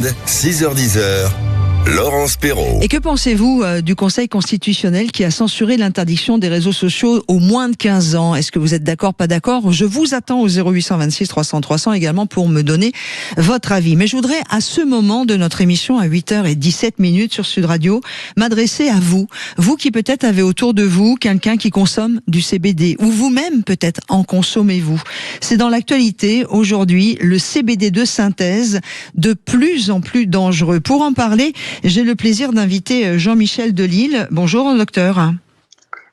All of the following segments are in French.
6h10, Laurence Perrault. Et que pensez-vous du Conseil constitutionnel qui a censuré l'interdiction des réseaux sociaux aux moins de 15 ans? Est-ce que vous êtes d'accord, pas d'accord? Je vous attends au 0826 300 300 également pour me donner votre avis. Mais je voudrais, à ce moment de notre émission, à 8h17 sur Sud Radio, m'adresser à vous. Vous qui peut-être avez autour de vous quelqu'un qui consomme du CBD, ou vous-même peut-être en consommez-vous. C'est dans l'actualité aujourd'hui, le CBD de synthèse, de plus en plus dangereux. Pour en parler, j'ai le plaisir d'inviter Jean-Michel Delisle. Bonjour, docteur.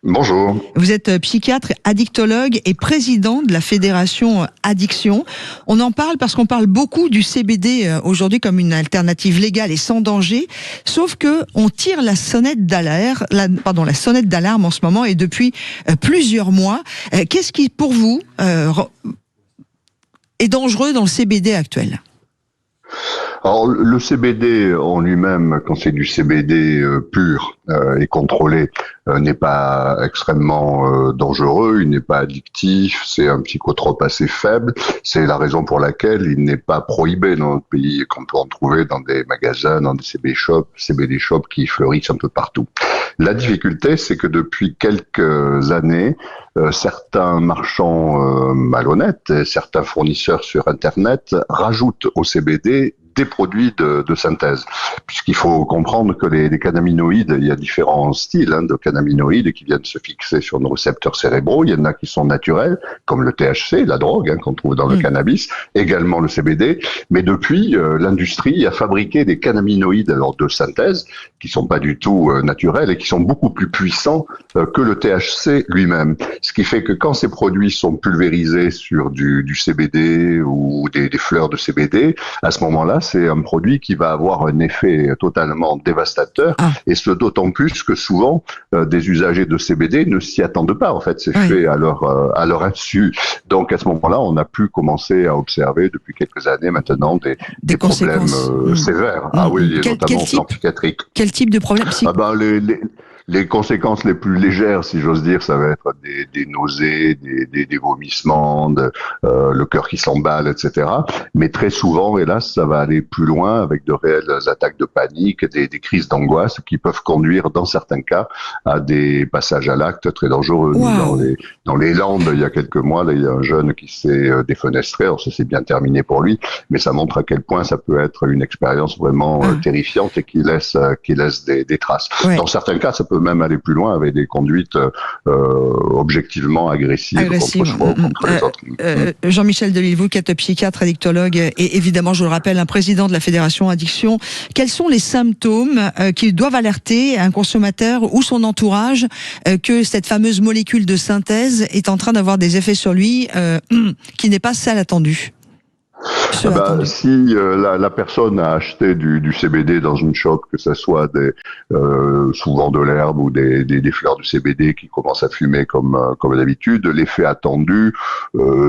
Bonjour. Vous êtes psychiatre, addictologue et président de la Fédération Addiction. On en parle parce qu'on parle beaucoup du CBD aujourd'hui comme une alternative légale et sans danger, sauf que on tire la sonnette d'alarme, la sonnette d'alarme en ce moment et depuis plusieurs mois. Qu'est-ce qui, pour vous, est dangereux dans le CBD actuel ? Alors, le CBD en lui-même, quand c'est du CBD pur et contrôlé, n'est pas extrêmement dangereux, il n'est pas addictif, c'est un psychotrope assez faible. C'est la raison pour laquelle il n'est pas prohibé dans notre pays et qu'on peut en trouver dans des magasins, dans des CBD shops qui fleurissent un peu partout. La difficulté, c'est que depuis quelques années, certains marchands malhonnêtes, certains fournisseurs sur Internet rajoutent au CBD des produits de synthèse. Puisqu'il faut comprendre que les cannabinoïdes, il y a différents styles de cannabinoïdes qui viennent se fixer sur nos récepteurs cérébraux. Il y en a qui sont naturels, comme le THC, la drogue qu'on trouve dans le cannabis, également le CBD. Mais depuis, l'industrie a fabriqué des cannabinoïdes de synthèse qui sont pas du tout naturels et qui sont beaucoup plus puissants que le THC lui-même. Ce qui fait que quand ces produits sont pulvérisés sur du CBD ou des fleurs de CBD, à ce moment-là, c'est un produit qui va avoir un effet totalement dévastateur, et ce d'autant plus que souvent des usagers de CBD ne s'y attendent pas. En fait, c'est fait à leur insu. Donc à ce moment-là, on a pu commencer à observer depuis quelques années maintenant des problèmes sévères. Ah oui, notamment au plan psychiatrique. Quel type de problème Les conséquences les plus légères, si j'ose dire, ça va être des nausées, des vomissements, le cœur qui s'emballe, etc. Mais très souvent, hélas, ça va aller plus loin avec de réelles attaques de panique, des crises d'angoisse qui peuvent conduire, dans certains cas, à des passages à l'acte très dangereux. Wow. Dans les Landes, il y a quelques mois, là, il y a un jeune qui s'est défenestré. Alors ça s'est bien terminé pour lui, mais ça montre à quel point ça peut être une expérience vraiment terrifiante et qui laisse des traces. Ouais. Dans certains cas, ça peut même aller plus loin avec des conduites objectivement agressives contre soi ou contre les autres. Jean-Michel Delisle, vous qui êtes psychiatre, addictologue et évidemment, je le rappelle, un président de la Fédération Addiction, quels sont les symptômes qui doivent alerter un consommateur ou son entourage que cette fameuse molécule de synthèse est en train d'avoir des effets sur lui qui n'est pas celle attendue? Si la personne a acheté du CBD dans une shop, que ce soit souvent de l'herbe ou des fleurs de CBD qui commencent à fumer comme d'habitude, l'effet attendu,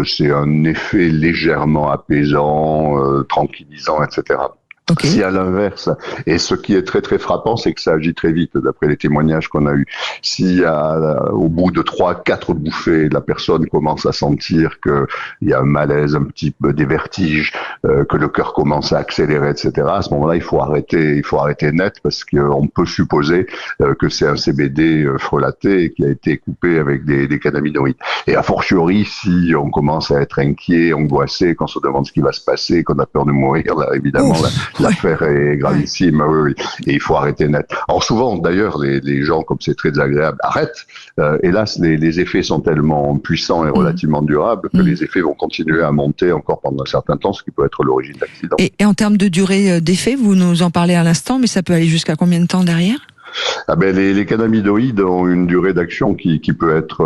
c'est un effet légèrement apaisant, tranquillisant, etc. Okay. Si à l'inverse, et ce qui est très très frappant, c'est que ça agit très vite, d'après les témoignages qu'on a eus. Si au bout de 3-4 bouffées, la personne commence à sentir qu'il y a un malaise, un petit peu des vertiges, que le cœur commence à accélérer, etc. À ce moment-là, il faut arrêter net parce qu'on peut supposer que c'est un CBD frelaté et qui a été coupé avec des cannabinoïdes. Et a fortiori, si on commence à être inquiet, angoissé, qu'on se demande ce qui va se passer, qu'on a peur de mourir, là, évidemment, l'affaire est gravissime, oui. Et il faut arrêter net. Alors souvent, d'ailleurs, les gens, comme c'est très désagréable, arrêtent. Hélas, les effets sont tellement puissants et relativement durables que les effets vont continuer à monter encore pendant un certain temps, ce qui peut être l'origine d'accidents. Et en termes de durée d'effet, vous nous en parlez à l'instant, mais ça peut aller jusqu'à combien de temps derrière ? Les cannabinoïdes ont une durée d'action qui peut être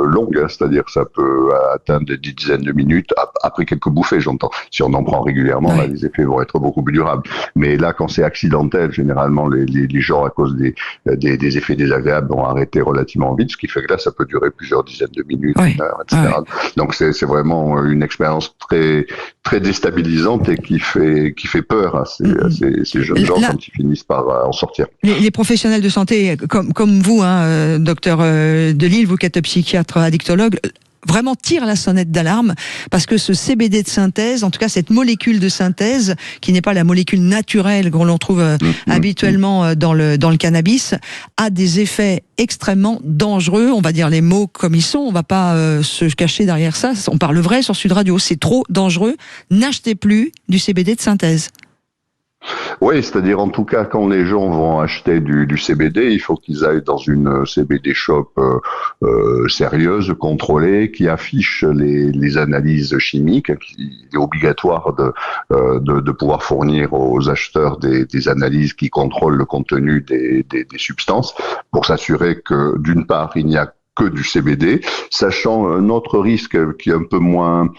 longue, c'est-à-dire ça peut atteindre des dizaines de minutes après quelques bouffées, j'entends. Si on en prend régulièrement, là, les effets vont être beaucoup plus durables. Mais là, quand c'est accidentel, généralement, les gens, à cause des effets désagréables, vont arrêter relativement vite, ce qui fait que là, ça peut durer plusieurs dizaines de minutes, une heure, etc. Donc, c'est vraiment une expérience très, très déstabilisante et qui fait peur à ces jeunes gens quand ils finissent par en sortir. Les professionnels de santé, comme vous, docteur Delisle, vous qui êtes psychiatre addictologue, vraiment tire la sonnette d'alarme, parce que ce CBD de synthèse, en tout cas cette molécule de synthèse, qui n'est pas la molécule naturelle que l'on trouve habituellement dans le cannabis, a des effets extrêmement dangereux. On va dire les mots comme ils sont, on va pas se cacher derrière ça. On parle vrai sur Sud Radio, c'est trop dangereux. N'achetez plus du CBD de synthèse. Oui, c'est-à-dire en tout cas quand les gens vont acheter du CBD, il faut qu'ils aillent dans une CBD shop sérieuse, contrôlée, qui affiche les analyses chimiques. Il est obligatoire de pouvoir fournir aux acheteurs des analyses qui contrôlent le contenu des substances pour s'assurer que d'une part il n'y a que du CBD, sachant un autre risque qui est un peu moins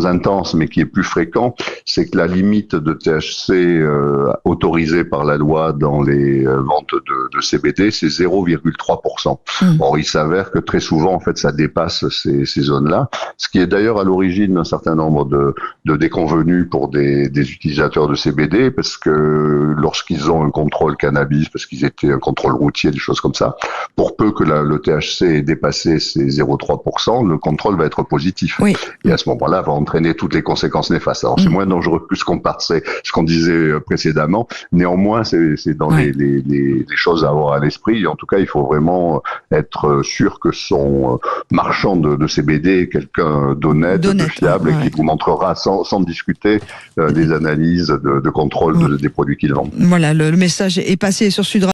intense, mais qui est plus fréquent, c'est que la limite de THC autorisée par la loi dans les ventes de CBD, c'est 0,3%. Or, il s'avère que très souvent, en fait, ça dépasse ces zones-là, ce qui est d'ailleurs à l'origine d'un certain nombre de déconvenues pour des utilisateurs de CBD, parce que lorsqu'ils ont un contrôle cannabis, parce qu'ils étaient un contrôle routier, des choses comme ça, pour peu que le THC ait dépassé ces 0,3%, le contrôle va être positif. Oui. Et à ce moment-là, va entraîner toutes les conséquences néfastes. Alors, c'est moins dangereux que ce qu'on disait précédemment. Néanmoins, c'est dans les choses à avoir à l'esprit. En tout cas, il faut vraiment être sûr que son marchand de CBD est quelqu'un d'honnête, de fiable, et qui vous montrera sans discuter des analyses de contrôle des produits qu'il vend. Voilà, le message est passé sur Sud Radio.